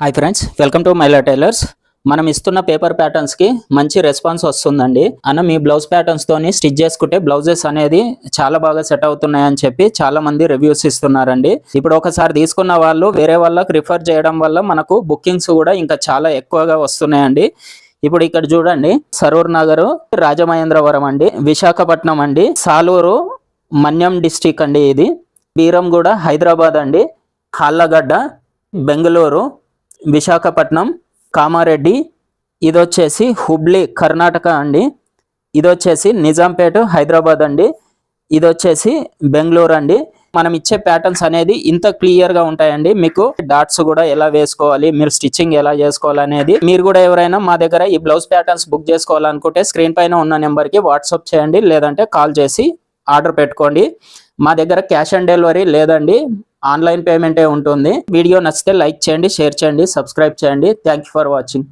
Hi friends, welcome to Maila tailors. మనం ఇస్తున్న paper patterns కి మంచి రెస్పాన్స్ వస్తుందండి. మీ బ్లౌజ్ ప్యాటర్న్స్ తోని స్టిచ్ చేసుకుంటే బ్లౌజెస్ అనేది చాలా బాగా సెట్ అవుతున్నాయని చెప్పి చాలా మంది రివ్యూస్ ఇస్తున్నారండి. ఇప్పుడు ఒకసారి తీసుకున్న వాళ్ళు వేరే వాళ్ళకి రిఫర్ చేయడం వల్ల మనకు బుకింగ్స్ కూడా ఇంకా చాలా ఎక్కువగా వస్తున్నాయండి. ఇప్పుడు ఇక్కడ చూడండి, సరూర్ నగర్, రాజమహేంద్రవరం అండి, విశాఖపట్నం అండి, సాలూరు మన్యం డిస్టిక్ అండి, ఇది బీరంగూడ హైదరాబాద్ అండి, హాళ్ళగడ్డ బెంగళూరు, విశాఖపట్నం, కామారెడ్డి, ఇది వచ్చేసి హుబ్లీ కర్ణాటక అండి, ఇది వచ్చేసి నిజాంపేట హైదరాబాద్ అండి, ఇది వచ్చేసి బెంగళూరు అండి. మనం ఇచ్చే ప్యాటర్న్స్ అనేది ఇంత క్లియర్గా ఉంటాయండి. మీకు డాట్స్ కూడా ఎలా వేసుకోవాలి, మీరు స్టిచ్చింగ్ ఎలా చేసుకోవాలి అనేది, మీరు కూడా ఎవరైనా మా దగ్గర ఈ బ్లౌజ్ ప్యాటర్న్స్ బుక్ చేసుకోవాలనుకుంటే స్క్రీన్ పైన ఉన్న నెంబర్కి వాట్సాప్ చేయండి, లేదంటే కాల్ చేసి ఆర్డర్ పెట్టుకోండి. మా దగ్గర క్యాష్ ఆన్ డెలివరీ లేదండి, ఆన్లైన్ పేమెంటే ఉంటుంది. వీడియో నచ్చితే లైక్ చేయండి, షేర్ చేయండి, సబ్స్క్రైబ్ చేయండి. Thank you for watching.